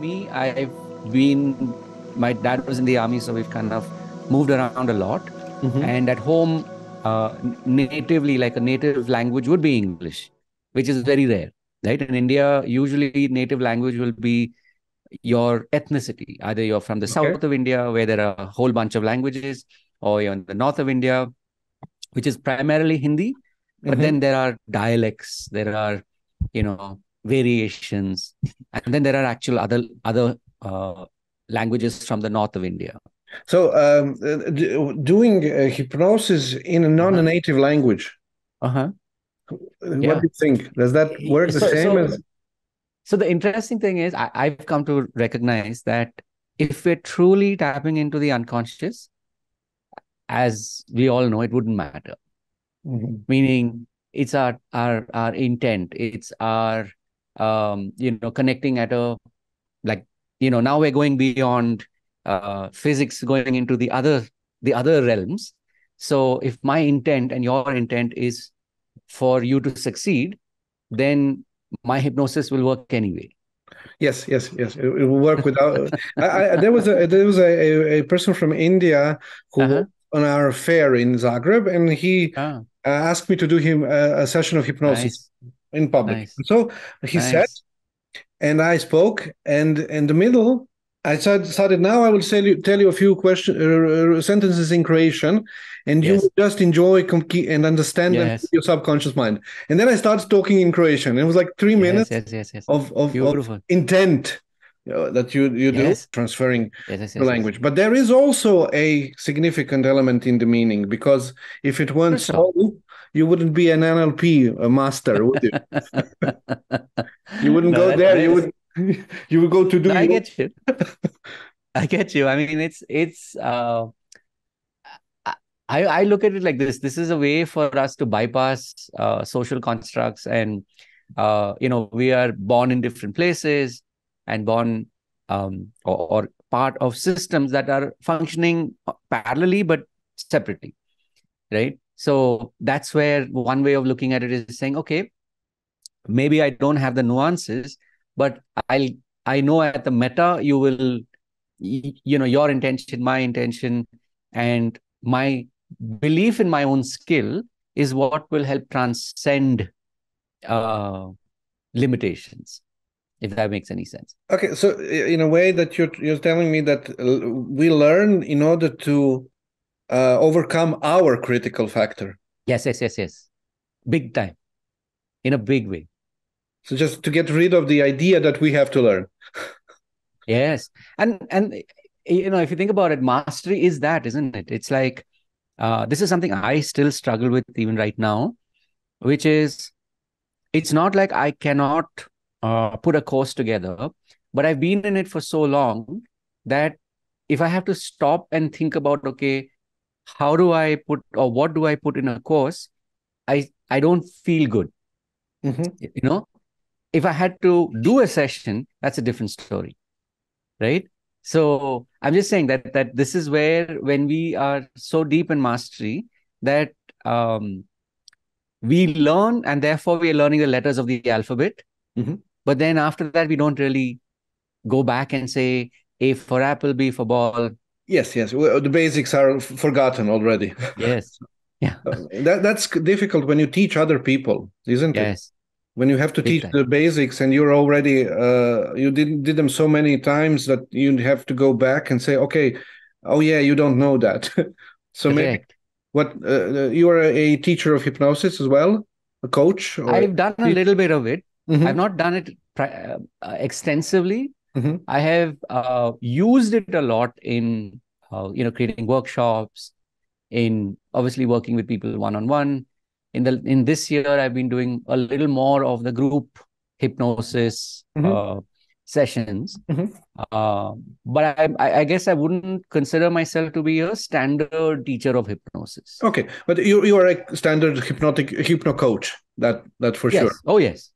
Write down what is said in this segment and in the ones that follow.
me, my dad was in the army, so we've kind of moved around a lot. And at home, natively, like a native language would be English, which is very rare, right? In India, usually native language will be your ethnicity. Either you're from the south of India, where there are a whole bunch of languages, or you're in the north of India, which is primarily Hindi. But then there are dialects, there are, variations, and then there are actual other languages from the north of India. So doing hypnosis in a non-native language, what do you think? Does that work the same as... So the interesting thing is, I've come to recognize that if we're truly tapping into the unconscious, as we all know, it wouldn't matter. Meaning it's our intent. It's our, connecting at a, now we're going beyond physics, going into the other realms. So if my intent and your intent is for you to succeed, then my hypnosis will work anyway. Yes. It will work without... there was a person from India who was on our fair in Zagreb, and he asked me to do him a session of hypnosis in public. So he sat, and I spoke, and in the middle, I decided now I will tell you a few sentences in Croatian, and you will just enjoy and understand them with your subconscious mind. And then I started talking in Croatian. It was like 3 minutes of intent that you do, transferring the language. But there is also a significant element in the meaning, because if it weren't so, you wouldn't be an NLP master, would you? You wouldn't go there. You would go to do... I get you. I get you. I mean, it's I look at it like this. This is a way for us to bypass social constructs, and we are born in different places and born or part of systems that are functioning parallelly but separately, right? So that's where one way of looking at it is saying, okay, maybe I don't have the nuances, but I know at the meta you will, your intention, my intention, and my belief in my own skill is what will help transcend limitations, if that makes any sense. Okay, so in a way that you're telling me that we learn in order to overcome our critical factor. Yes. Big time. In a big way. So just to get rid of the idea that we have to learn. Yes. And if you think about it, mastery is that, isn't it? It's like, this is something I still struggle with even right now, which is, it's not like I cannot put a course together, but I've been in it for so long that if I have to stop and think about, okay, how do I put, or what do I put in a course, I don't feel good. If I had to do a session, that's a different story, right? So I'm just saying that this is where, when we are so deep in mastery, that we learn, and therefore we are learning the letters of the alphabet. But then after that, we don't really go back and say A for apple, B for ball. Yes. Well, the basics are forgotten already. Yes. Yeah. That's difficult when you teach other people, isn't it? Yes. When you have to teach the basics, and you're already you did them so many times that you have to go back and say, okay, oh yeah, you don't know that. So maybe you are a teacher of hypnosis as well, a coach? I've done a little bit of it. I've not done it extensively. I have used it a lot in creating workshops, in obviously working with people one-on-one. In this year, I've been doing a little more of the group hypnosis sessions. But I guess I wouldn't consider myself to be a standard teacher of hypnosis. Okay, but you are a standard hipnocoach, that for sure. Oh yes.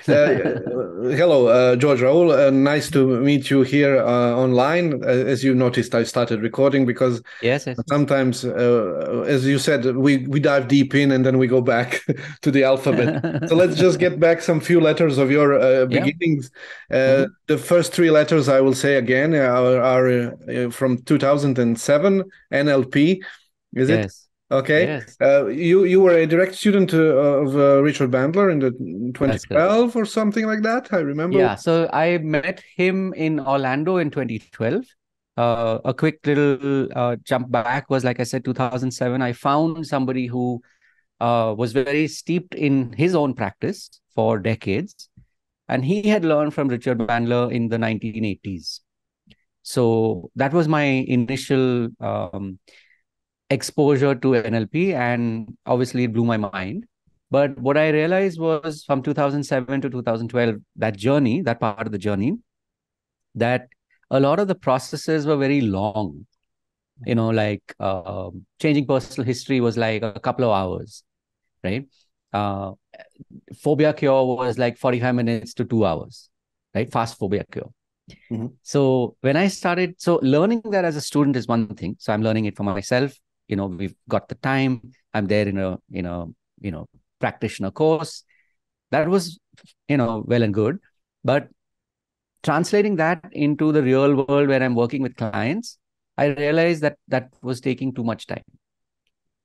Hello, George, Rahul. Nice to meet you here online. As you noticed, I started recording because yes. Sometimes, as you said, we dive deep in and then we go back to the alphabet. So let's just get back some few letters of your beginnings. The first three letters, I will say again, are from 2007, NLP. Is it? Okay. Yes. You were a direct student of Richarda Bandlera in the 2012 or something like that, I remember. Yeah, so I met him in Orlando in 2012. A quick little jump back was, like I said, 2007. I found somebody who was very steeped in his own practice for decades. And he had learned from Richarda Bandlera in the 1980s. So that was my initial exposure to NLP, and obviously it blew my mind. But what I realized was from 2007 to 2012, that journey, that part of the journey, that a lot of the processes were very long. You know, like changing personal history was like a couple of hours, right? Phobia cure was like 45 minutes to 2 hours, right? Fast phobia cure. So when I started, so learning that as a student is one thing. So I'm learning it for myself. You know, we've got the time. I'm there in a practitioner course. That was, well and good. But translating that into the real world where I'm working with clients, I realized that that was taking too much time.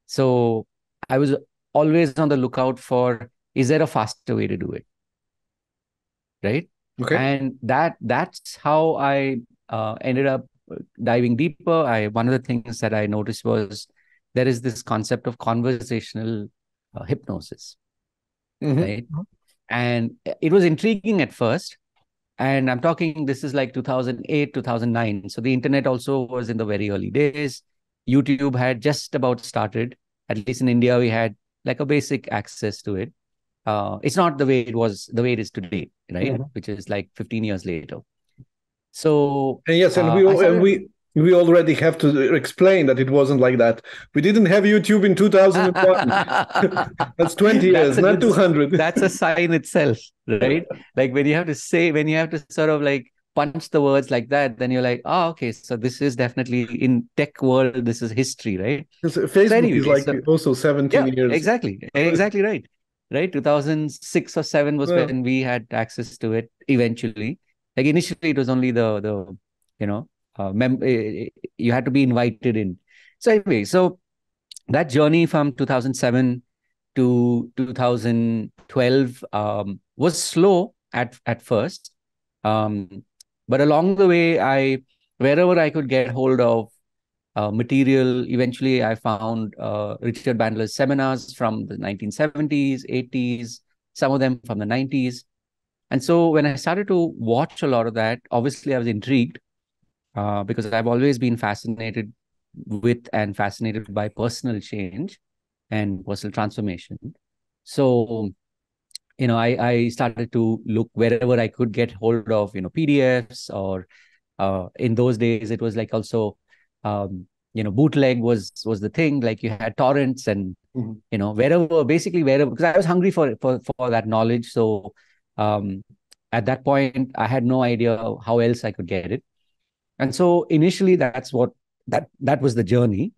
So I was always on the lookout for, is there a faster way to do it? Right? Okay. And that's how I ended up diving deeper. One of the things that I noticed was there is this concept of conversational hypnosis, right? And it was intriguing at first. And I'm talking, this is like 2008, 2009. So the internet also was in the very early days. YouTube had just about started. At least in India, we had like a basic access to it. It's not the way it is today, right? Which is like 15 years later. So yes, and we already have to explain that it wasn't like that. We didn't have YouTube in 2001. That's 20 years, not 200. That's a sign itself, right? Like when you have to sort of like punch the words like that, then you're like, oh, okay, so this is definitely in tech world, this is history, right? Facebook is like also 17 years. Exactly right. Right, 2006 or 7 was when we had access to it eventually. Like initially, it was only you had to be invited in. So anyway, so that journey from 2007 to 2012 was slow at first. But along the way, wherever I could get hold of material, eventually I found Richarda Bandlera's seminars from the 1970s, 80s, some of them from the 90s. And so when I started to watch a lot of that, obviously I was intrigued because I've always been fascinated with and fascinated by personal change and personal transformation. So, I started to look wherever I could get hold of, PDFs, or in those days, it was like also, bootleg was the thing. Like you had torrents and, wherever, because I was hungry for that knowledge. So at that point, I had no idea how else I could get it. And so initially, that was the journey,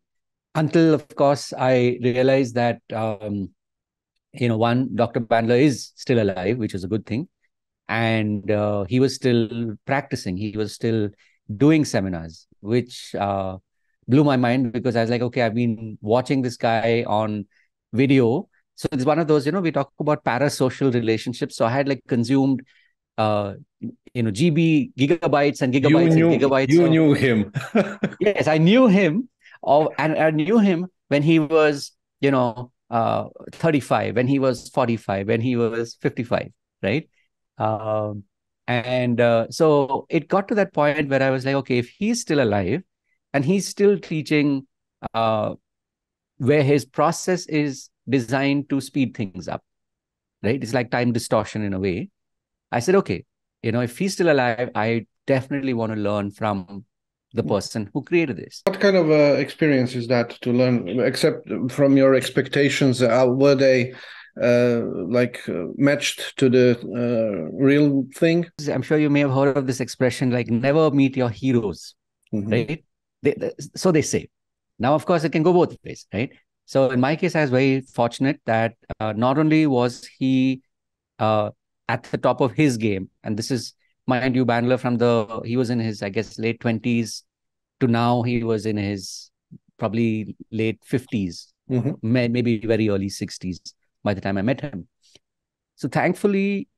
until, of course, I realized that, Dr. Bandlera is still alive, which is a good thing. And he was still practicing. He was still doing seminars, which blew my mind, because I was like, okay, I've been watching this guy on video. So it's one of those, we talk about parasocial relationships. So I had like consumed, gigabytes and gigabytes. You knew him. Yes, I knew him. And I knew him when he was, 35, when he was 45, when he was 55, right? So it got to that point where I was like, okay, if he's still alive and he's still teaching where his process is designed to speed things up, right? It's like time distortion in a way. I said, okay, if he's still alive, I definitely want to learn from the person who created this. What kind of experience is that to learn, except from your expectations? Were they matched to the real thing? I'm sure you may have heard of this expression, like never meet your heroes, right? So they say. Now, of course, it can go both ways, right? So in my case, I was very fortunate that not only was he at the top of his game, and this is, mind you, Bandler he was in his, I guess, late 20s to now he was in his probably late 50s, maybe very early 60s by the time I met him. So thankfully,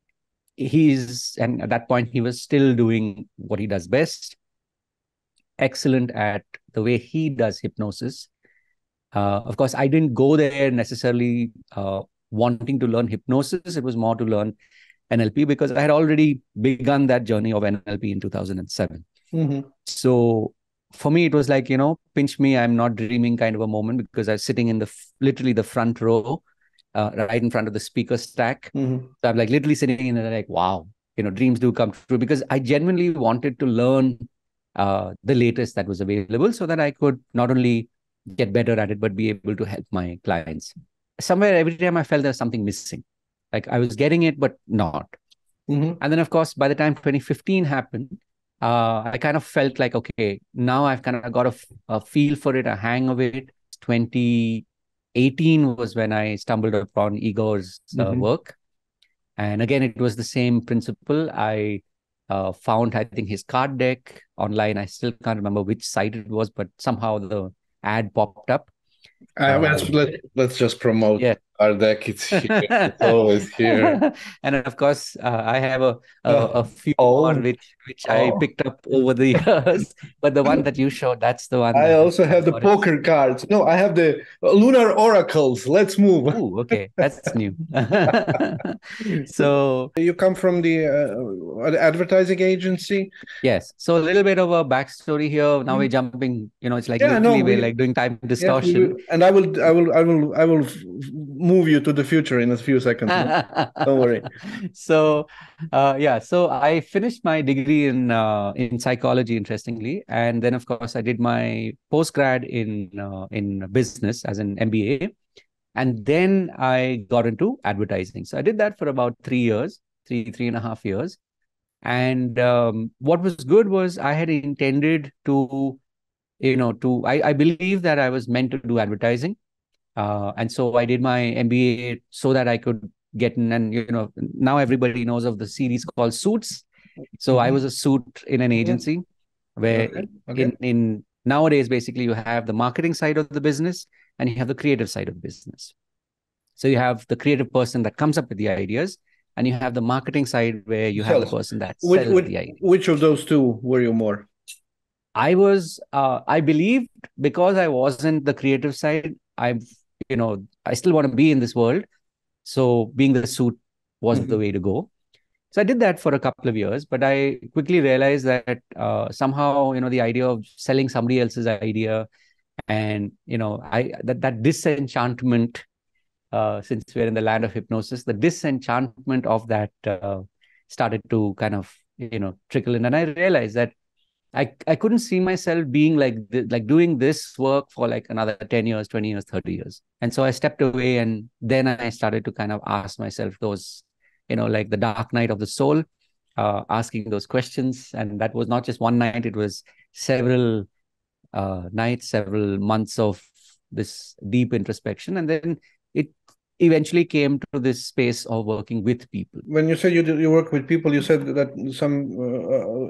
and at that point, he was still doing what he does best, excellent at the way he does hypnosis. Of course, I didn't go there necessarily wanting to learn hypnosis. It was more to learn NLP because I had already begun that journey of NLP in 2007. So for me, it was like, pinch me, I'm not dreaming kind of a moment, because I was sitting in literally the front row, right in front of the speaker stack. So I'm like literally sitting in there like, wow, dreams do come true, because I genuinely wanted to learn the latest that was available so that I could not only get better at it, but be able to help my clients. Somewhere, every time I felt there was something missing. Like I was getting it, but not. And then, of course, by the time 2015 happened, I kind of felt like, okay, now I've kind of got a feel for it, a hang of it. 2018 was when I stumbled upon Igor's work. And again, it was the same principle. I found, I think, his card deck online. I still can't remember which site it was, but somehow the ad popped up. Let's just promote our deck. It's here. It's always here. And of course, I have a few more which I picked up over the years. But the one that you showed, that's the one. I also have the poker cards. No, I have the lunar oracles. Let's move. Oh, okay. That's new. So you come from the advertising agency? Yes. So a little bit of a backstory here. Now we're jumping, it's like we're like doing time distortion. And I will move you to the future in a few seconds. Don't worry. So so I finished my degree in psychology, interestingly, and then of course I did my postgrad in business as an MBA, and then I got into advertising. So I did that for about 3 years, three and a half years. And what was good was I had intended to, I believe that I was meant to do advertising. And so I did my MBA so that I could get in, and, now everybody knows of the series called Suits. So I was a suit in an agency where in nowadays, basically you have the marketing side of the business and you have the creative side of the business. So you have the creative person that comes up with the ideas, and you have the marketing side where you have the person that sells the idea. Which of those two were you more? I believed, because I wasn't the creative side, I still want to be in this world. So being the suit was the way to go. So I did that for a couple of years, but I quickly realized that somehow, the idea of selling somebody else's idea and, that disenchantment, since we're in the land of hypnosis, the disenchantment of that started to kind of, trickle in. And I realized that I couldn't see myself being like doing this work for like another 10 years, 20 years, 30 years. And so I stepped away, and then I started to kind of ask myself those, like the dark night of the soul, asking those questions. And that was not just one night, it was several nights, several months of this deep introspection. And then it eventually came to this space of working with people. When you said you work with people, you said that some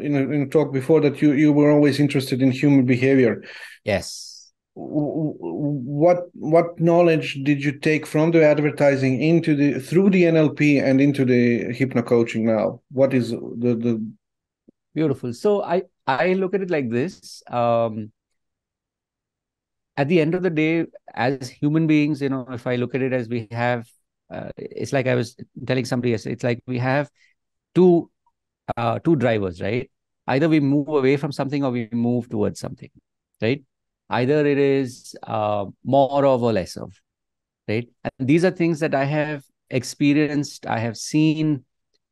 in a talk before that you were always interested in human behavior. Yes. What knowledge did you take from the advertising through the NLP and into the hypnocoaching now? What is the Beautiful. So I look at it like this. At the end of the day, as human beings, if I look at it as we have, it's like I was telling somebody yesterday, it's like we have two drivers, right? Either we move away from something or we move towards something, right? Either it is more of or less of, right? And these are things that I have experienced, I have seen.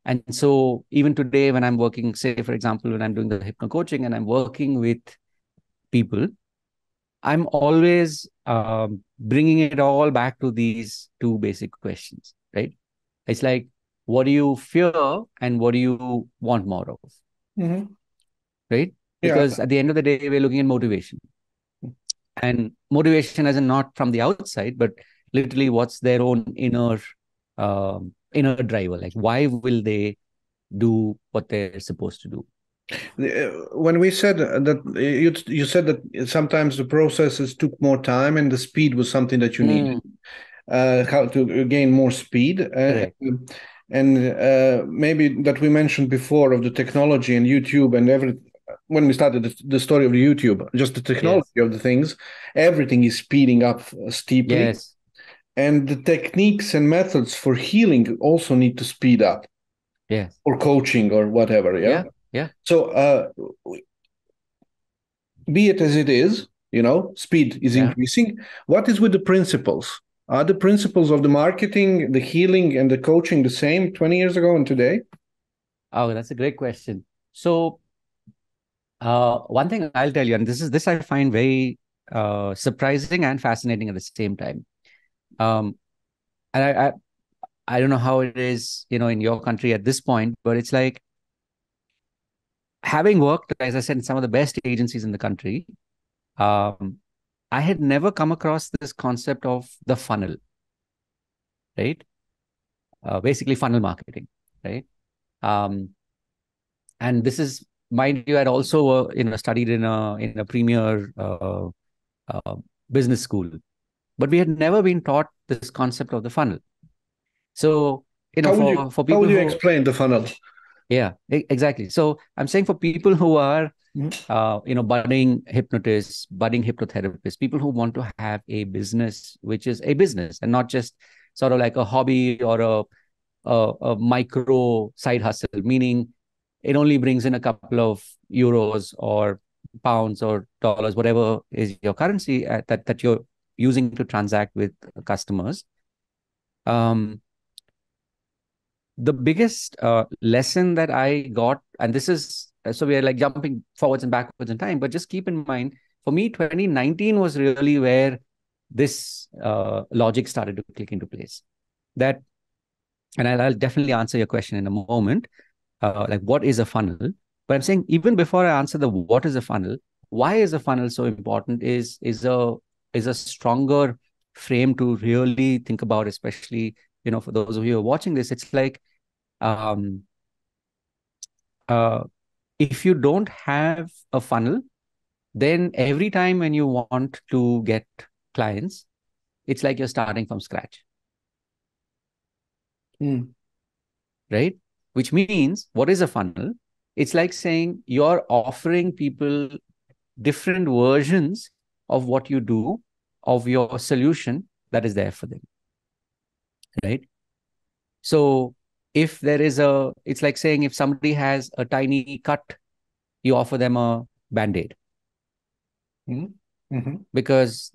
And so even today, when I'm working, say, for example, when I'm doing the hypnocoaching and I'm working with people, I'm always bringing it all back to these two basic questions. right? It's like, what do you fear and what do you want more of? Right? Because at the end of the day, we're looking at motivation. And motivation as in not from the outside, but literally what's their own inner driver. Like, why will they do what they're supposed to do? When we said that, you said that sometimes the processes took more time and the speed was something that you needed. How to gain more speed. And maybe that we mentioned before of the technology and YouTube and when we started the story of the YouTube, just the technology of the things, everything is speeding up steeply. Yes. And the techniques and methods for healing also need to speed up. Yes. Or coaching or whatever. Yeah. So be it as it is, speed is increasing. What is with the principles? Are the principles of the marketing, the healing, and the coaching the same 20 years ago and today? Oh, that's a great question. So one thing I'll tell you, and this I find very surprising and fascinating at the same time. And I don't know how it is, in your country at this point, but it's like, having worked, as I said, in some of the best agencies in the country, I had never come across this concept of the funnel, right? Basically funnel marketing, right? And this is, mind you, I'd also studied in a premier business school, but we had never been taught this concept of the funnel. So for people, how would you explain the funnel? Yeah, exactly. So I'm saying for people who are budding hypnotists, budding hypnotherapists, people who want to have a business which is a business and not just sort of like a hobby or a micro side hustle, meaning it only brings in a couple of euros or pounds or dollars, whatever is your currency that you're using to transact with customers. The biggest lesson that I got, and this is, so we are like jumping forwards and backwards in time, but just keep in mind, for me, 2019 was really where this logic started to click into place. And I'll definitely answer your question in a moment, like what is a funnel? But I'm saying, even before I answer the what is a funnel, why is a funnel so important is a stronger frame to really think about, especially for those of you who are watching this. It's like, if you don't have a funnel, then every time when you want to get clients, it's like you're starting from scratch. Right? Which means, what is a funnel? It's like saying you're offering people different versions of what you do, of your solution that is there for them. Right? So if there is it's like saying if somebody has a tiny cut, you offer them a Band-Aid. Because,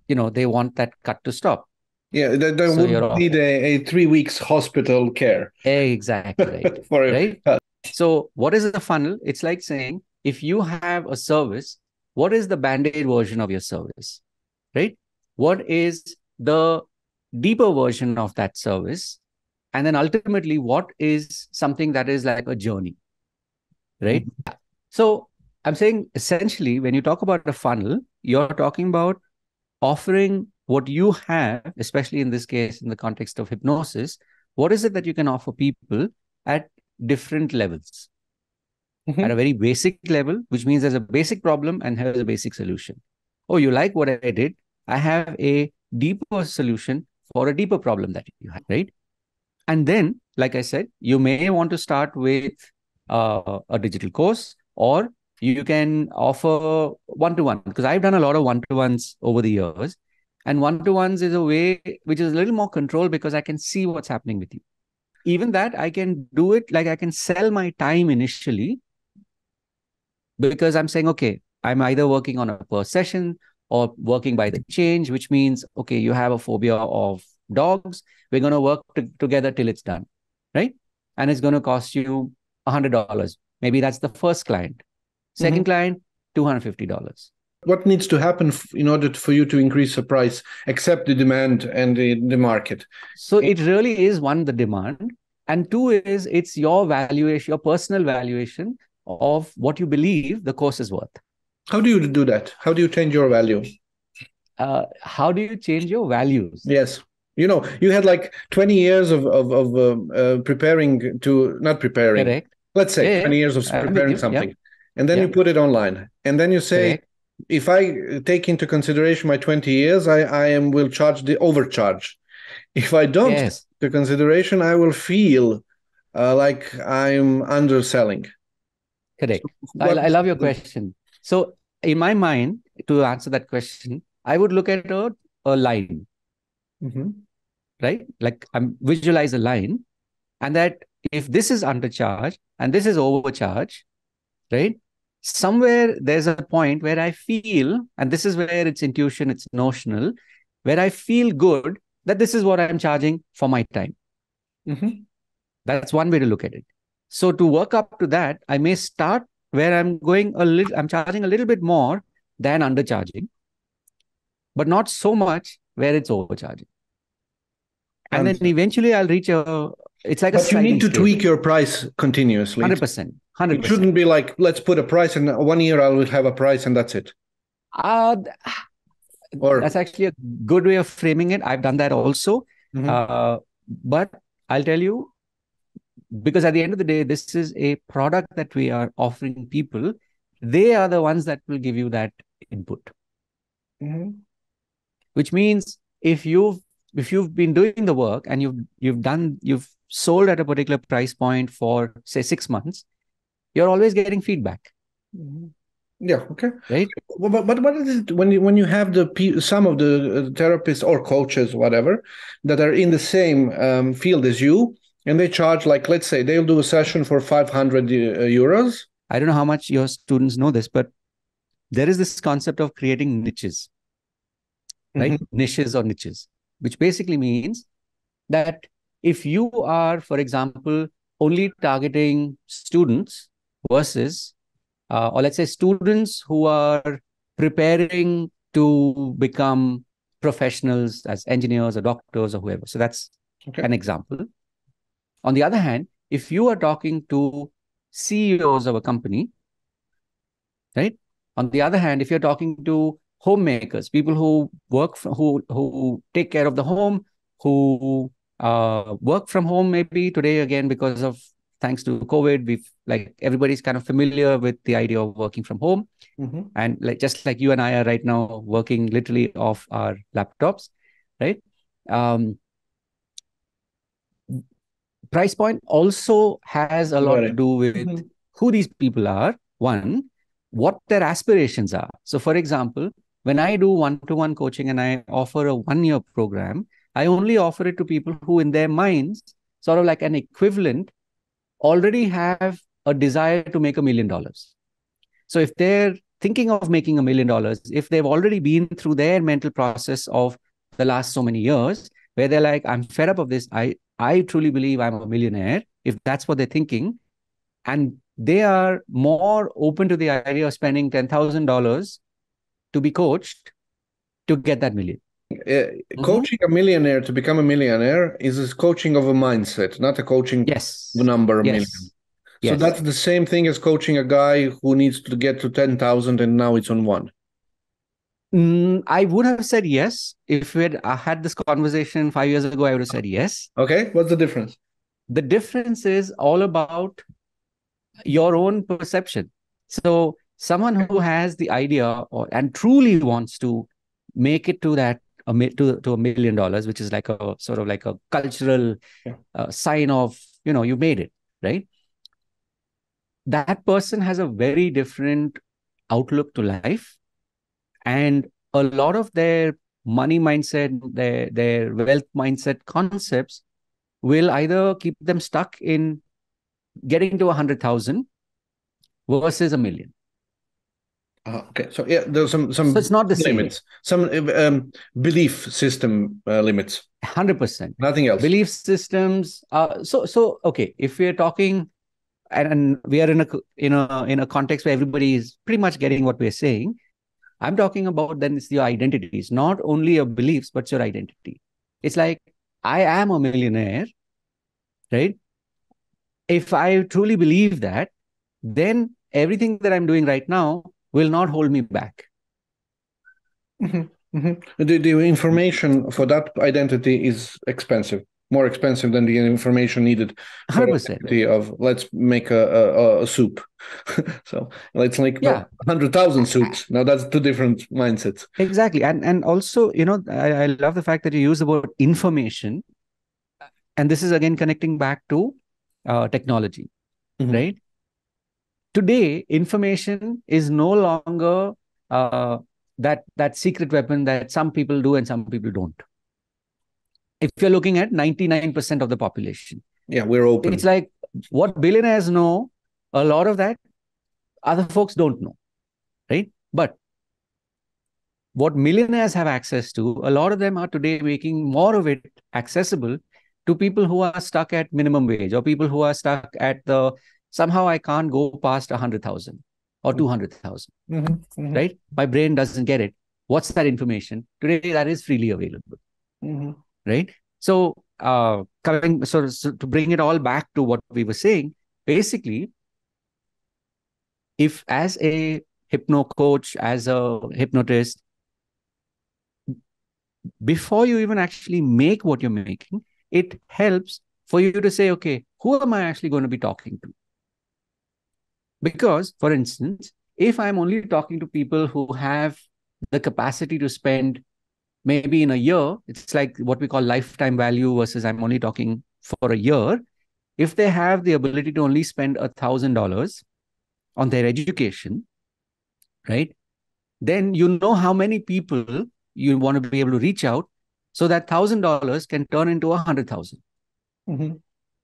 they want that cut to stop. Yeah, they would need a 3 weeks hospital care. Exactly, right? Right? So what is a funnel? It's like saying, if you have a service, what is the Band-Aid version of your service, right? What is the deeper version of that service? And then ultimately, what is something that is like a journey, right? So I'm saying, essentially, when you talk about a funnel, you're talking about offering what you have, especially in this case, in the context of hypnosis, what is it that you can offer people at different levels? At a very basic level, which means there's a basic problem and here's a basic solution. Oh, you like what I did? I have a deeper solution for a deeper problem that you have, right? And then, like I said, you may want to start with a digital course, or you can offer one-to-one, because I've done a lot of one-to-ones over the years. And one-to-ones is a way which is a little more controlled because I can see what's happening with you. Even that, I can do it like I can sell my time initially, because I'm saying, okay, I'm either working on a per session or working by the change, which means, okay, you have a phobia of dogs. We're going to work together till it's done, right? And it's going to cost you $100. Maybe that's the first client. Second client, $250. what needs to happen in order for you to increase the price, except the demand and the market? So it really is, one, the demand, and two is it's your valuation, your personal valuation of what you believe the course is worth. How do you do that? How do you change your value? How do you change your values? Yes. You know, you had like 20 years of preparing to, not preparing. Correct. Let's say 20 years of preparing something. And then you put it online. And then you say, correct, if I take into consideration my 20 years, I will charge the overcharge. If I don't take into consideration, I will feel like I'm underselling. Correct. I love your question. So in my mind, to answer that question, I would look at a line, right? Like visualize a line, and that if this is undercharge and this is overcharge, right? Somewhere there's a point where I feel, and this is where it's intuition, it's notional, where I feel good that this is what I'm charging for my time. That's one way to look at it. So to work up to that, I may start where I'm charging a little bit more than undercharging, but not so much where it's overcharging. And then eventually I'll reach it's like but you need to tweak your price continuously. 100%. It shouldn't be like, let's put a price and 1 year I will have a price and that's it. That's actually a good way of framing it. I've done that also. But I'll tell you, because at the end of the day, this is a product that we are offering people. They are the ones that will give you that input. Which means if you've been doing the work and you've sold at a particular price point for say 6 months, you're always getting feedback. Yeah. Okay. Right. But what is it when you have some of the therapists or coaches, whatever, that are in the same field as you, and they charge, like, let's say they'll do a session for 500 euros. I don't know how much your students know this, but there is this concept of creating niches, right? Niches, which basically means that if you are, for example, only targeting students versus, or let's say students who are preparing to become professionals as engineers or doctors or whoever. So that's an example. On the other hand, if you are talking to CEOs of a company, right? On the other hand, if you're talking to homemakers, people who work who take care of the home, who work from home, maybe today again because of thanks to COVID, everybody's kind of familiar with the idea of working from home, and just like you and I are right now working literally off our laptops, right? Price point also has a lot to do with who these people are. One, what their aspirations are. So, for example, when I do one-to-one coaching and I offer a 1-year program, I only offer it to people who in their minds, sort of like an equivalent, already have a desire to make $1 million. So if they're thinking of making $1 million, if they've already been through their mental process of the last so many years, where they're like, I'm fed up of this, I truly believe I'm a millionaire, if that's what they're thinking, and they are more open to the idea of spending $10,000 to be coached to get that million. Coaching a millionaire to become a millionaire is a coaching of a mindset, not a coaching number million. So that's the same thing as coaching a guy who needs to get to 10,000 and now it's on 1. I would have said yes. If we had this conversation 5 years ago, I would have said yes. Okay. What's the difference? The difference is all about your own perception. So someone who has the idea and truly wants to make it to that to $1 million, which is like a sort of like a cultural sign of, you made it, right? That person has a very different outlook to life. And a lot of their money mindset, their wealth mindset concepts will either keep them stuck in getting to 100,000 versus $1 million. Okay, so there's some so it's not the limits, some belief system limits. 100%. Nothing else. Belief systems. So okay, if we're talking, and we are in a context where everybody is pretty much getting what we're saying, I'm talking about then it's your identity. It's not only your beliefs, but your identity. It's like, I am a millionaire, right? If I truly believe that, then everything that I'm doing right now will not hold me back. Mm-hmm. Mm-hmm. The information for that identity is expensive, more expensive than the information needed for 100%. the of let's make a soup. So it's like 100,000 soups. Now that's two different mindsets. Exactly. And also, I love the fact that you use the word information. And this is again connecting back to technology, right? Today, information is no longer that secret weapon that some people do and some people don't. If you're looking at 99% of the population. Yeah, we're open. It's like what billionaires know, a lot of that other folks don't know, right? But what millionaires have access to, a lot of them are today making more of it accessible to people who are stuck at minimum wage or people who are stuck at somehow I can't go past 100,000 or 200,000, right? My brain doesn't get it. What's that information? Today, that is freely available, right? So, to bring it all back to what we were saying, basically, if as a hipnocoach, as a hypnotist, before you even actually make what you're making, it helps for you to say, okay, who am I actually going to be talking to? Because, for instance, if I'm only talking to people who have the capacity to spend maybe in a year, it's like what we call lifetime value versus I'm only talking for a year. If they have the ability to only spend $1,000 on their education, right? Then you know how many people you want to be able to reach out so that $1,000 can turn into 100,000.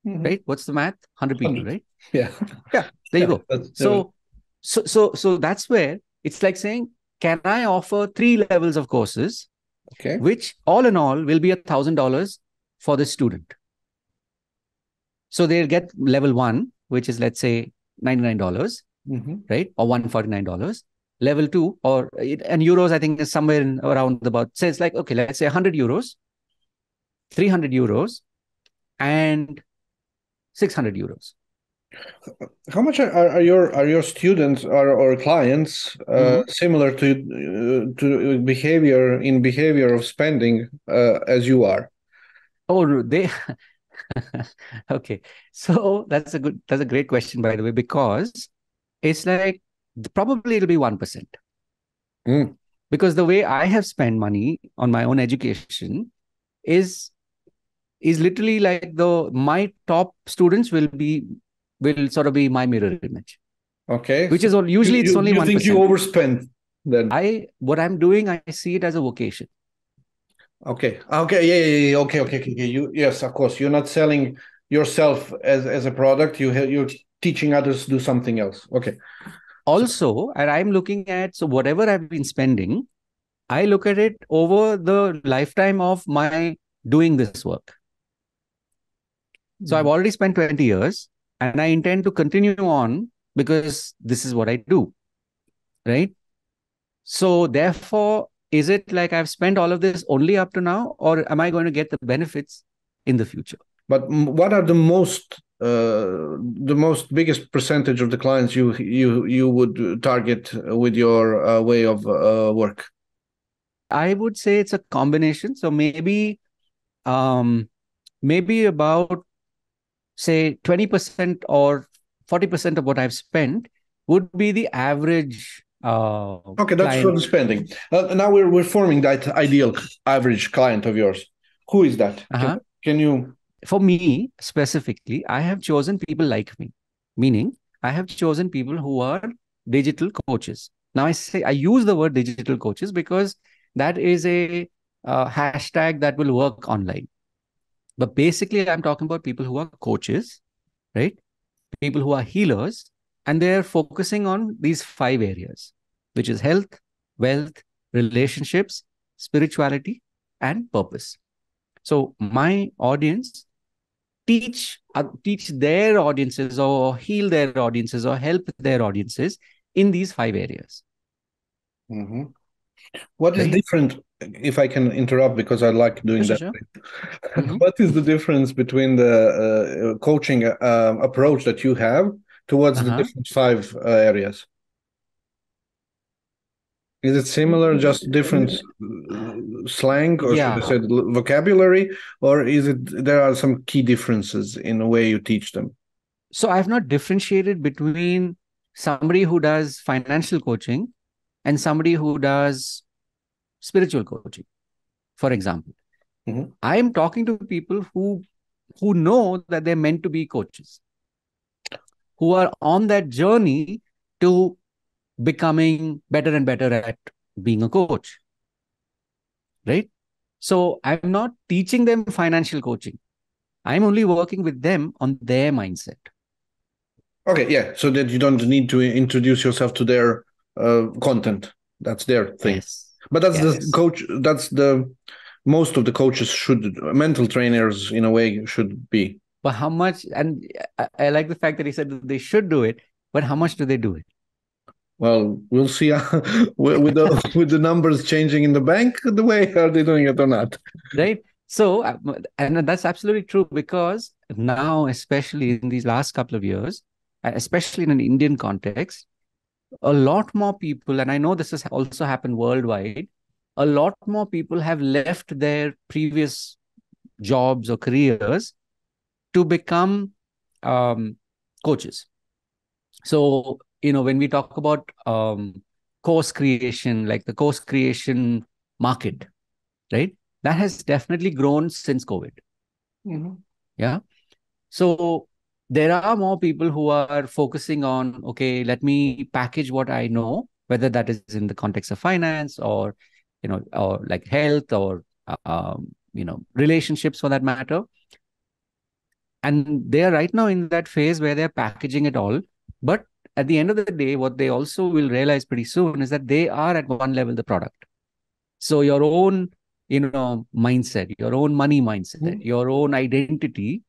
Right? What's the math? 100 people, right? Yeah. Yeah. There you go. So that's where it's like saying, can I offer 3 levels of courses, which all in all will be $1,000 for the student. So they'll get level 1, which is, let's say, $99, right? Or $149. Level 2, and euros, I think is somewhere around about, say it's like, okay, let's say 100 euros, 300 euros, and 600 euros. How much are your students or clients similar to behavior of spending as you are? Oh, they okay. So that's a great question, by the way, because it's like probably it'll be 1%. Because the way I have spent money on my own education is literally like my top students will sort of be my mirror image. Okay. Which is usually it's only 1%. You think you overspend then? What I'm doing, I see it as a vocation. Okay. Yeah. Okay. Yes, of course. You're not selling yourself as a product. You're teaching others to do something else. Okay. Also, and I'm looking at, so whatever I've been spending, I look at it over the lifetime of my doing this work. So I've already spent 20 years and I intend to continue on because this is what I do, right? So therefore, is it like I've spent all of this only up to now, or am I going to get the benefits in the future? But what are the most biggest percentage of the clients you would target with your way of work? I would say it's a combination. So maybe about, say, 20% or 40% of what I've spent would be the average. Okay, that's client. For the spending. Now we're forming that ideal average client of yours. Who is that? Can you? For me specifically, I have chosen people like me, meaning I have chosen people who are digital coaches. Now I use the word digital coaches because that is a hashtag that will work online. But basically, I'm talking about people who are coaches, right? People who are healers, and they're focusing on these 5 areas, which is health, wealth, relationships, spirituality, and purpose. So my audience teach their audiences or heal their audiences or help their audiences in these 5 areas. What is different, if I can interrupt, because I like doing that. Sure. What is the difference between the coaching approach that you have towards the different 5 areas? Is it similar, just different slang, or should I say vocabulary, or is it there are some key differences in the way you teach them? So I've not differentiated between somebody who does financial coaching and somebody who does spiritual coaching, for example. I am talking to people who know that they're meant to be coaches, who are on that journey to becoming better and better at being a coach, right? So I'm not teaching them financial coaching. I'm only working with them on their mindset. Okay, yeah. So that you don't need to introduce yourself to their content. That's their thing. Yes. But that's the coach. That's the most of the coaches should, mental trainers in a way, should be. But how much? And I like the fact that he said that they should do it. But how much do they do it? Well, we'll see with the numbers changing in the bank, the way are they doing it or not? Right. So, and that's absolutely true, because now, especially in these last couple of years, especially in an Indian context, a lot more people, and I know this has also happened worldwide, a lot more people have left their previous jobs or careers to become coaches. So, when we talk about course creation, like the course creation market, right? That has definitely grown since COVID. Yeah. So there are more people who are focusing on, okay, let me package what I know, whether that is in the context of finance or, or like health or, relationships for that matter. And they are right now in that phase where they're packaging it all. But at the end of the day, what they also will realize pretty soon is that they are at one level the product. So your own, mindset, your own money mindset, your own identity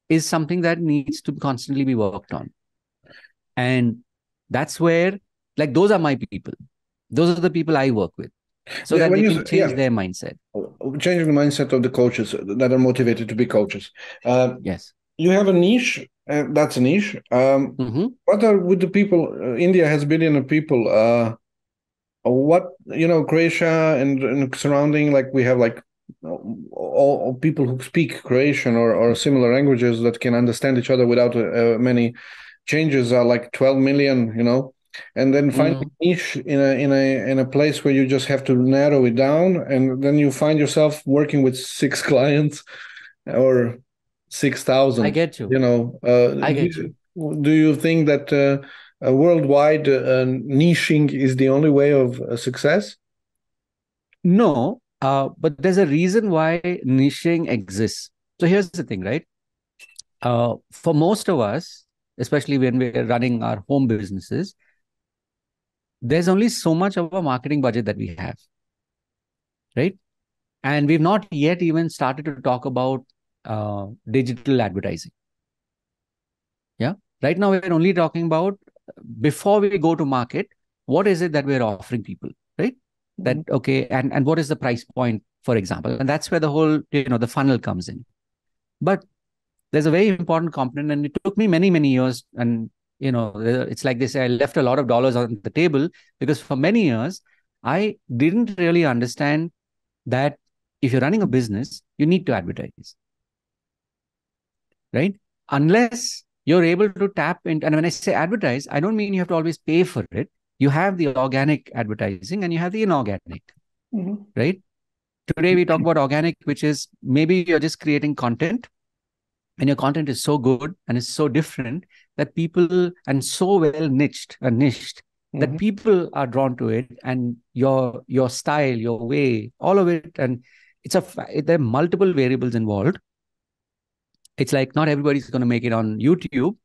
is something that needs to constantly be worked on. And that's where, like, those are my people. Those are the people I work with. So that they can change their mindset. Changing the mindset of the coaches that are motivated to be coaches. Yes. You have a niche. That's a niche. What are with the people? India has 1 billion of people. What, Croatia and surrounding, like we have like all people who speak Croatian or similar languages that can understand each other without many changes are like 12 million, and then find a niche in a place where you just have to narrow it down, and then you find yourself working with 6 clients or 6,000. I get you. I get you. Do you think that a worldwide niching is the only way of success? No, but there's a reason why niching exists. So here's the thing, right? For most of us, especially when we're running our home businesses, there's only so much of a marketing budget that we have, right? And we've not yet even started to talk about digital advertising. Yeah. Right now, we're only talking about, before we go to market, what is it that we're offering people, right? That, okay, and what is the price point, for example? And that's where the whole, the funnel comes in. But there's a very important component, and it took me many, many years. And, it's like they say, I left a lot of dollars on the table, because for many years, I didn't really understand that if you're running a business, you need to advertise, right? Unless you're able to tap into, and when I say advertise, I don't mean you have to always pay for it. You have the organic advertising and you have the inorganic, right? Today we talk about organic, which is maybe you're just creating content, and your content is so good and it's so different that people, and so well niched that people are drawn to it, and your style, your way, all of it. And there are multiple variables involved. It's like not everybody's going to make it on YouTube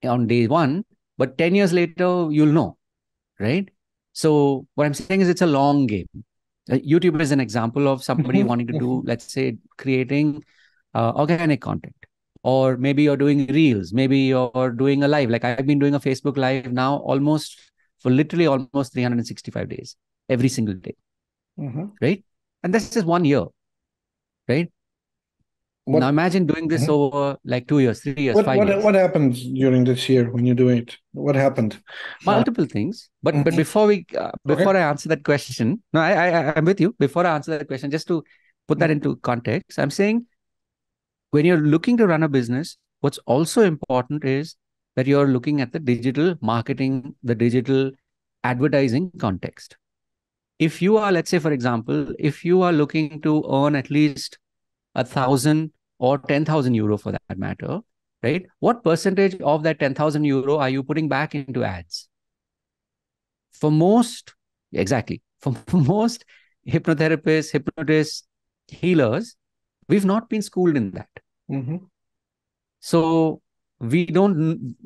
on day one, but 10 years later, you'll know, right? So what I'm saying is it's a long game. YouTube is an example of somebody wanting to do, let's say, creating organic content. Or maybe you're doing reels, maybe you're doing a live. Like I've been doing a Facebook live now for literally almost 365 days. every single day, Mm-hmm. right? And that's just 1 year, right? Now imagine doing this over like 2 years, 3 years, 5 years. What happened during this year when you do it? What happened? Multiple things. But before I answer that question, no, I'm with you. Before I answer that question, just to put that into context, I'm saying when you're looking to run a business, what's also important is that you're looking at the digital marketing, the digital advertising context. If you are, let's say, for example, if you are looking to earn at least 1,000 or 10,000 euro for that matter, right? What percentage of that 10,000 euro are you putting back into ads? For most hypnotherapists, hypnotists, healers, we've not been schooled in that. Mm-hmm. So we don't,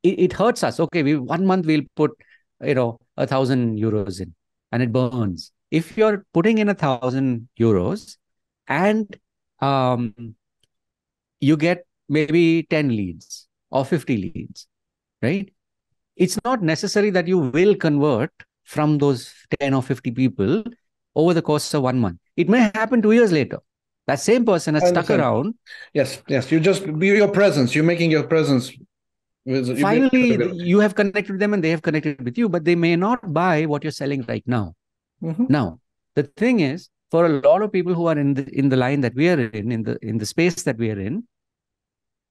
it hurts us. Okay, 1 month we'll put, 1,000 euros in and it burns. If you're putting in 1,000 euros and you get maybe 10 leads or 50 leads, right? It's not necessary that you will convert from those 10 or 50 people over the course of 1 month. It may happen 2 years later. That same person has stuck around. Yes. You just be your presence. You're making your presence. Finally, you have connected with them and they have connected with you, but they may not buy what you're selling right now. Mm-hmm. Now, the thing is, for a lot of people who are in the line that we are in the space that we are in,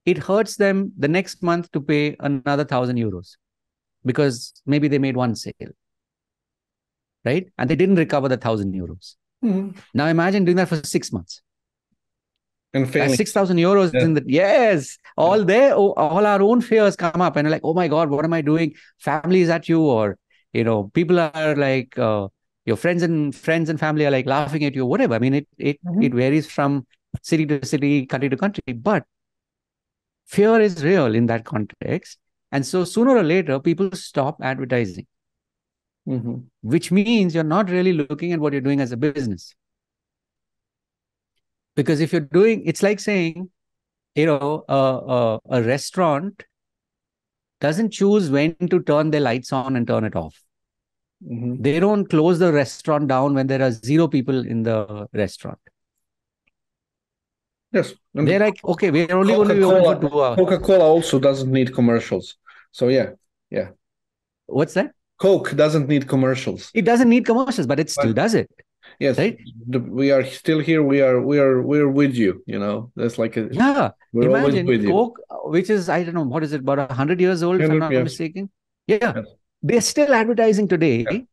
it hurts them the next month to pay another 1,000 euros because maybe they made one sale, right? And they didn't recover the 1,000 euros. Mm-hmm. Now imagine doing that for 6 months. And failing. 6,000 euros in the, all our own fears come up and you're like, oh my God, what am I doing? Family is at you, or, people are like, your friends and family are like laughing at you, whatever. I mean, it varies from city to city, country to country, but fear is real in that context. And so sooner or later, people stop advertising, which means you're not really looking at what you're doing as a business. Because if you're doing, it's like saying, a restaurant doesn't choose when to turn their lights on and turn it off. Mm-hmm. They don't close the restaurant down when there are 0 people in the restaurant. Yes. And they're like, okay, we're only going to be open for 2 hours. Coca-Cola also doesn't need commercials. So yeah. What's that? Coke doesn't need commercials. It doesn't need commercials, but it still does it. Yes, right? We are still here. We're with you. That's like Imagine Coke, which is, I don't know, what is it, about 100 years old, if I'm not mistaken. Yeah, yes. They're still advertising today,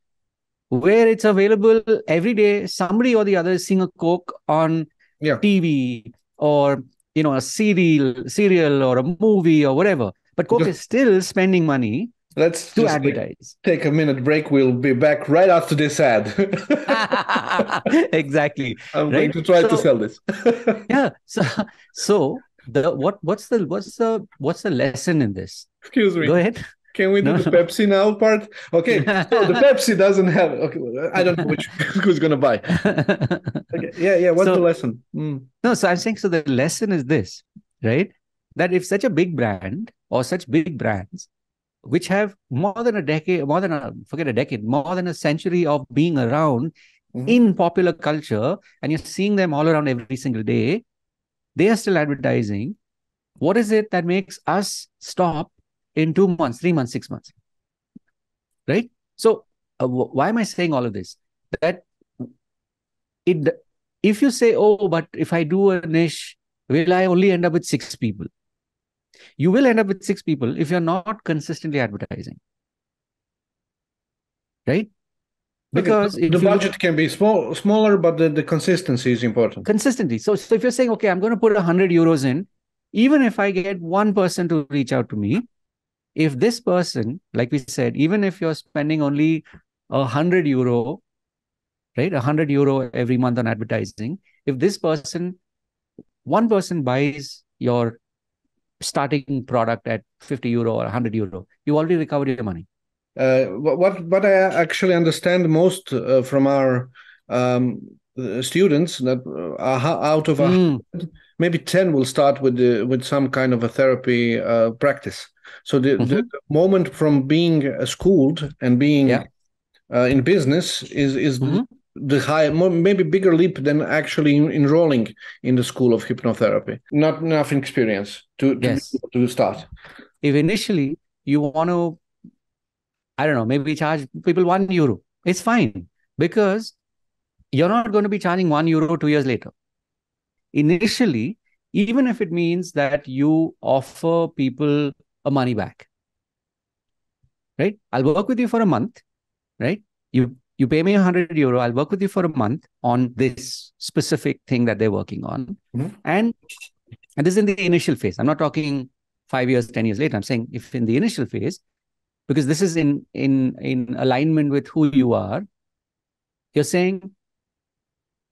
where it's available every day. Somebody or the other is seeing a Coke on TV or a serial or a movie or whatever. But Coke is still spending money. Let's to advertise. Take a minute break. We'll be back right after this ad. Exactly. I'm going to try to sell this. So what's the lesson in this? Excuse me. Go ahead. Can we do the Pepsi now part? Okay. So the Pepsi doesn't have. Okay, I don't know who's going to buy. Okay. Yeah. What's the lesson? No. So I'm saying, so the lesson is this, right? That if such a big brand or such big brands, which have more than a century of being around in popular culture, and you're seeing them all around every single day, they are still advertising. What is it that makes us stop in 2 months, 3 months, 6 months? Right? So why am I saying all of this? That if you say, oh, but if I do a niche, will I only end up with 6 people? You will end up with 6 people if you're not consistently advertising. Right? Because the budget can be smaller, but the consistency is important. Consistency. So if you're saying, okay, I'm going to put 100 euros in, even if I get one person to reach out to me, if this person, like we said, even if you're spending only 100 euro, right, 100 euro every month on advertising, if this person, one person buys your starting product at 50 euro or 100 euro, you already recovered your money. What I actually understand most from our students, that out of 100, maybe 10 will start with some kind of a therapy practice. So the moment from being schooled and being in business is the high, maybe bigger leap than actually enrolling in the school of hypnotherapy. Not enough experience to start. If initially you want to, I don't know, maybe charge people €1, it's fine, because you're not going to be charging €1 2 years later. Initially, even if it means that you offer people a money back, right? I'll work with you for a month, right? You pay me €100. I'll work with you for a month on this specific thing that they're working on. And this is in the initial phase. I'm not talking 5 years, 10 years later. I'm saying if in the initial phase, because this is in alignment with who you are, you're saying,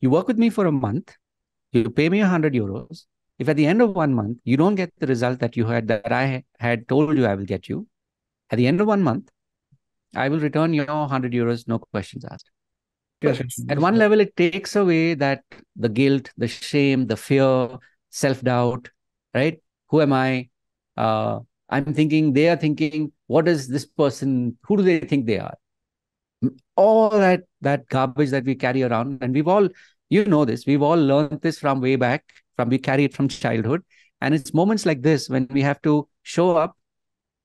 you work with me for a month, you pay me €100. If at the end of 1 month, you don't get the result that I had told you I will get you, at the end of 1 month, I will return your €100, no questions asked. Yes. At one level, it takes away that the guilt, the shame, the fear, self-doubt, right? Who am I? I'm thinking, they are thinking, what is this person? Who do they think they are? All that garbage that we carry around. And we've all, this, we've all learned this from way back, we carry it from childhood. And it's moments like this when we have to show up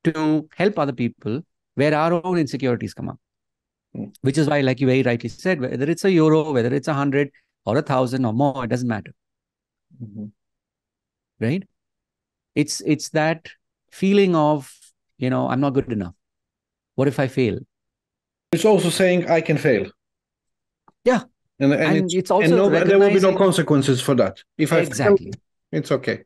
to help other people where our own insecurities come up. Which is why, like you very rightly said, whether it's €1, whether it's 100 or 1,000 or more, it doesn't matter. Right? It's that feeling of, I'm not good enough. What if I fail? It's also saying I can fail. Yeah. And it's also there will be no consequences for that. If I fail, it's okay.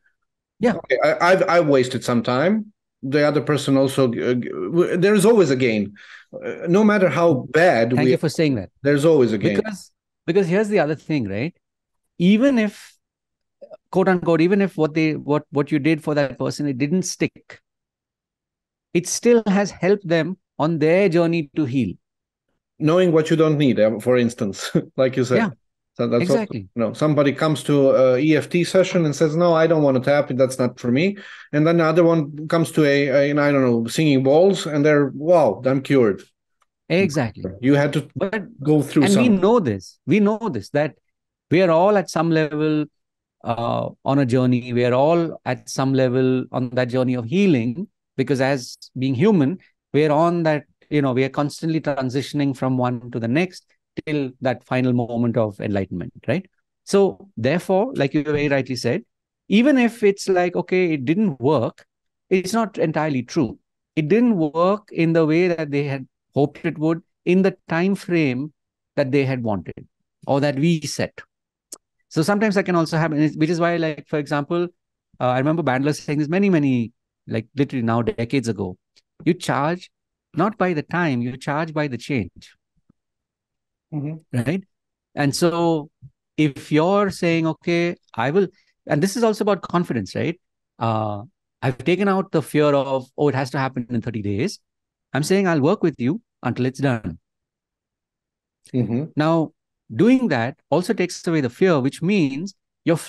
Yeah. Okay. I've wasted some time. The other person also, there is always a gain. No matter how bad Thank you for saying that. There's always a gain. Because here's the other thing, right? Even if, quote unquote, even if what you did for that person, it didn't stick, it still has helped them on their journey to heal. Knowing what you don't need, for instance, like you said. Yeah. So that's exactly. Also, somebody comes to a EFT session and says, no, I don't want to tap it. That's not for me. And then the other one comes to I don't know, singing balls, and they're, wow, I'm cured. Exactly. You had to go through and something. We know this, that we are all at some level on a journey. We are all at some level on that journey of healing, because as being human, we are on that, we are constantly transitioning from one to the next till that final moment of enlightenment, right? So therefore, like you very rightly said, even if it's like, okay, it didn't work, it's not entirely true. It didn't work in the way that they had hoped it would, in the time frame that they had wanted or that we set. So sometimes that can also happen, which is why, like, for example, I remember Bandler saying this many, like literally now decades ago, you charge not by the time, you charge by the change. Right? And so if you're saying, okay, I will, and this is also about confidence, right? I've taken out the fear of, oh, it has to happen in 30 days. I'm saying I'll work with you until it's done. Now, doing that also takes away the fear, which means your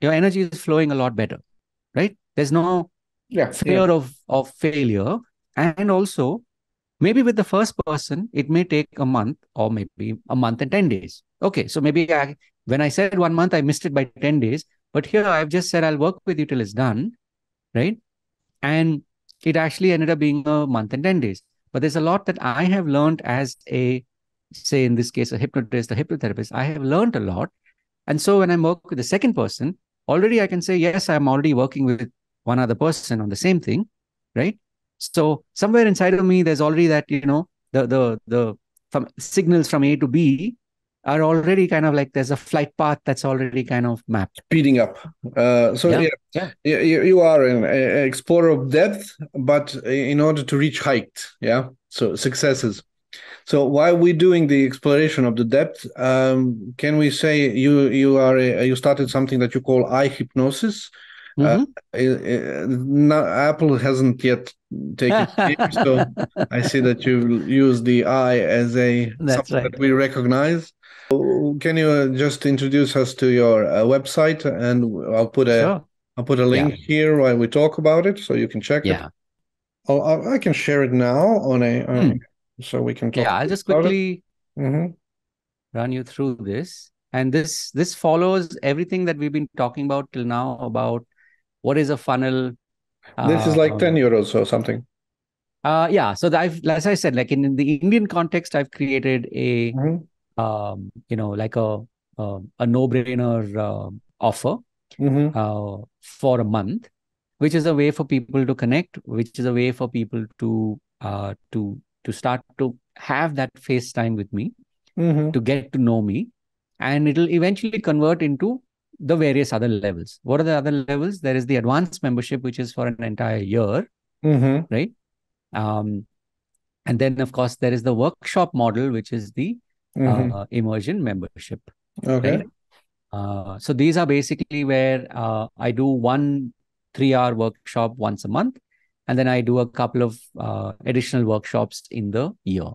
energy is flowing a lot better, right? There's no fear of failure. And also, maybe with the first person, it may take a month or maybe a month and 10 days. Okay, so maybe when I said 1 month, I missed it by 10 days. But here I've just said I'll work with you till it's done, right? And it actually ended up being a month and 10 days. But there's a lot that I have learned as say in this case, a hypnotist, a hypnotherapist. I have learned a lot. And so when I work with the second person, already I can say, yes, I'm already working with one other person on the same thing, right? So somewhere inside of me, there's already that, the from signals from A to B are already kind of like, there's a flight path that's already kind of mapped. Speeding up. You are an explorer of depth, but in order to reach height, so successes. So while we're doing the exploration of the depth, can we say you started something that you call hypnosis? Apple hasn't yet taken it, so I see that you use the I as something that we recognize. Can you just introduce us to your website, and I'll put a link here while we talk about it, so you can check it. I can share it now on so we can talk Yeah, I'll just about it. quickly run you through this. And this follows everything that we've been talking about till now about what is a funnel. This is like 10 euros or something. Yeah. So as I said, like in the Indian context, I've created a, like a no-brainer offer for a month, which is a way for people to connect, which is a way for people to start to have that face time with me, to get to know me, and it'll eventually convert into the various other levels. What are the other levels? There is the advanced membership, which is for an entire year, right? And then, of course, there is the workshop model, which is the immersion membership. Okay. Right? So these are basically where I do 1 3-hour workshop once a month, and then I do a couple of additional workshops in the year.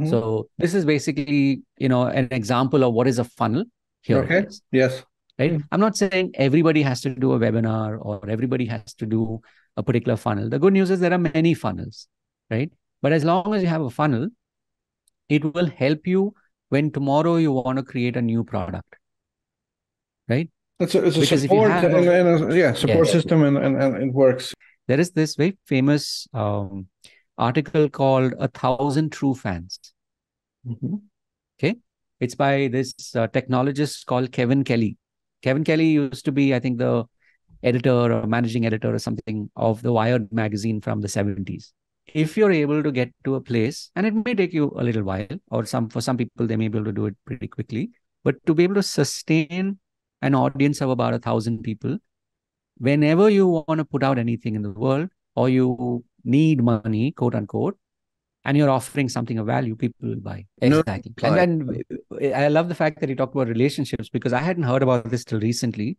So this is basically, an example of what is a funnel. Here it is. Yes. Right. I'm not saying everybody has to do a webinar or everybody has to do a particular funnel. The good news is there are many funnels, right? But as long as you have a funnel, it will help you when tomorrow you want to create a new product, right? It's a support support system, and it works. There is this very famous article called 1,000 True Fans. Okay. It's by this technologist called Kevin Kelly. Kevin Kelly used to be, I think, the editor or managing editor or something of the Wired magazine from the 70s. If you're able to get to a place, and it may take you a little while, or for some people, they may be able to do it pretty quickly, but to be able to sustain an audience of about 1,000 people, whenever you want to put out anything in the world, or you need money, quote unquote, and you're offering something of value, people will buy. Exactly. And then I love the fact that you talked about relationships, because I hadn't heard about this till recently.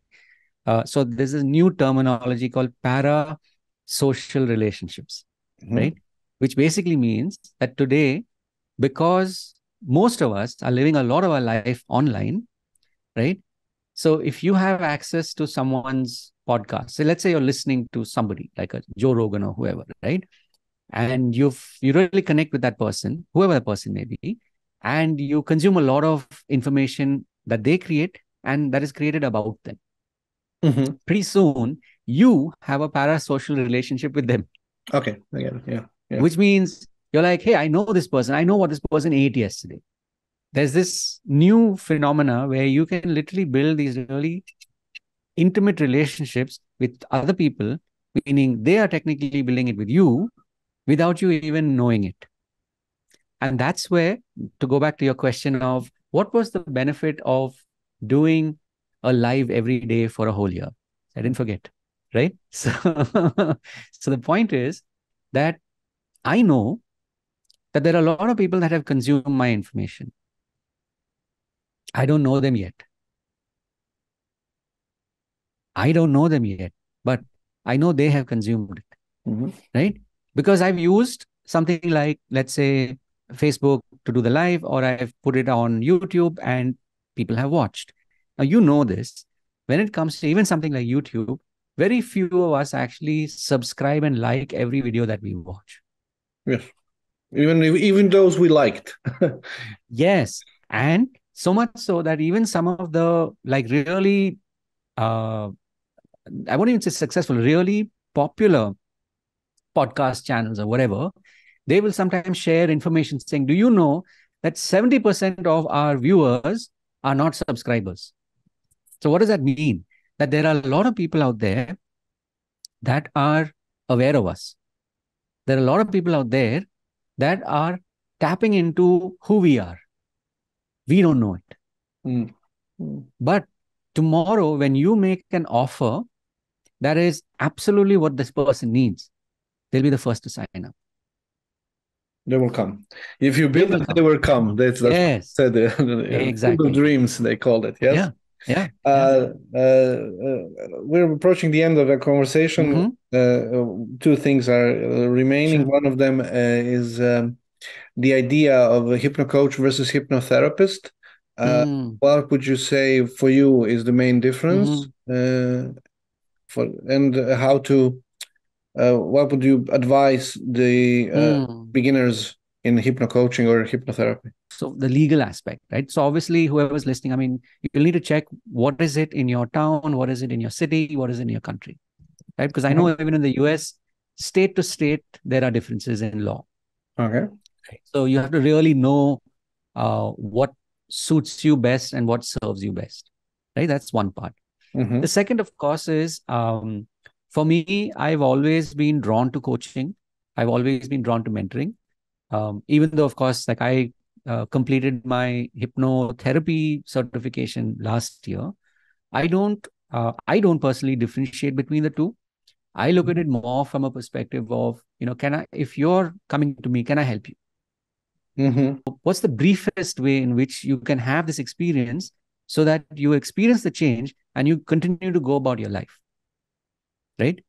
So there's a new terminology called para-social relationships, right? Which basically means that today, because most of us are living a lot of our life online, right? So if you have access to someone's podcast, so let's say you're listening to somebody like a Joe Rogan or whoever, right? And you really connect with that person, whoever the person may be, and you consume a lot of information that they create and that is created about them. Pretty soon, you have a parasocial relationship with them. Okay, I get it. Yeah. Which means you're like, hey, I know this person. I know what this person ate yesterday. There's this new phenomena where you can literally build these really intimate relationships with other people, meaning they are technically building it with you without you even knowing it. And that's where, to go back to your question of what was the benefit of doing a live every day for a whole year? I didn't forget, right? So, so the point is that I know that there are a lot of people that have consumed my information. I don't know them yet. But I know they have consumed it, right? Because I've used something like, let's say, Facebook to do the live, or I've put it on YouTube and people have watched. Now, you know this, when it comes to even something like YouTube, very few of us actually subscribe and like every video that we watch. Yes. Even those we liked. Yes. And so much so that even some of the really, I won't even say successful, really popular podcast channels or whatever, they will sometimes share information saying, do you know that 70% of our viewers are not subscribers? So what does that mean? That there are a lot of people out there that are aware of us. There are a lot of people out there that are tapping into who we are. We don't know it. But tomorrow, when you make an offer that is absolutely what this person needs, they'll be the first to sign up. They will come. If you build it, they will come. That's yes. What I said. Exactly. Dreams, they called it. Yes. Yeah. We're approaching the end of the conversation. Two things are remaining. Sure. One of them is the idea of a hipnocoach versus hypnotherapist. What would you say for you is the main difference? How to what would you advise the beginners in hypnocoaching or hypnotherapy? So the legal aspect, right? So obviously, whoever's listening, I mean, you'll need to check what is it in your town, what is it in your city, what is it in your country, right? Because I know even in the US, state to state, there are differences in law. Okay. So you have to really know what suits you best and what serves you best, right? That's one part. The second, of course, is for me, I've always been drawn to coaching. I've always been drawn to mentoring. Even though, of course, like I completed my hypnotherapy certification last year, I don't personally differentiate between the two. I look at it more from a perspective of, if you're coming to me, can I help you? What's the briefest way in which you can have this experience so that you experience the change and you continue to go about your life, right?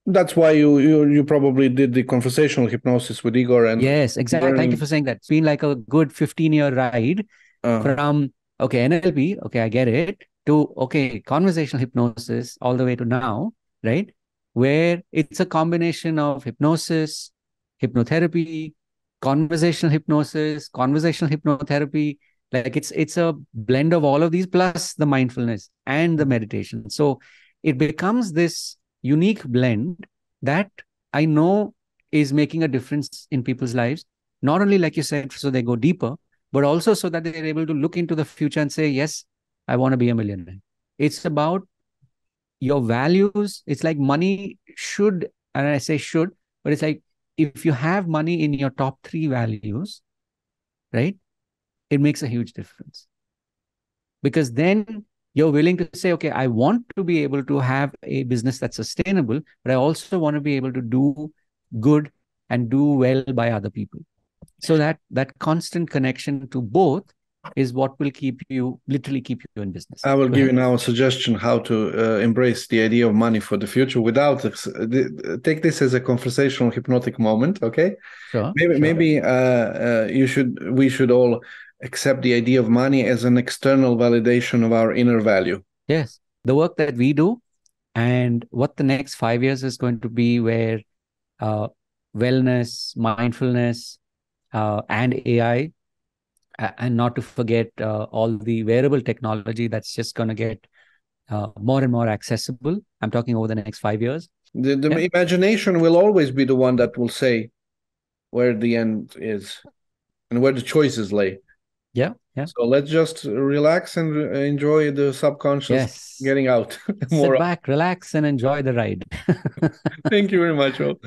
That's why you probably did the conversational hypnosis with Igor. And yes, exactly. Thank you for saying that. It's been like a good 15-year ride from, NLP, I get it, to, conversational hypnosis, all the way to now, right? Where it's a combination of hypnosis, hypnotherapy, conversational hypnotherapy. Like it's a blend of all of these plus the mindfulness and the meditation. So it becomes this unique blend that I know is making a difference in people's lives. Not only, like you said, so they go deeper, but also so that they're able to look into the future and say, yes, I want to be a millionaire. It's about your values. It's like money should, and I say should, but it's like, if you have money in your top 3 values, right, it makes a huge difference. Because then you're willing to say, okay, I want to be able to have a business that's sustainable, but I also want to be able to do good and do well by other people. So that constant connection to both is what will literally keep you in business. I will give you now a suggestion how to embrace the idea of money for the future without take this as a conversational hypnotic moment. Okay. Sure. Maybe we should all accept the idea of money as an external validation of our inner value. Yes. The work that we do and what the next 5 years is going to be, where wellness, mindfulness, and AI, and not to forget all the wearable technology that's just going to get more and more accessible. I'm talking over the next 5 years. The imagination will always be the one that will say where the end is and where the choices lay. Yeah. So let's just relax and enjoy the subconscious getting out. Sit back, relax, and enjoy the ride. Thank you very much, Rahul.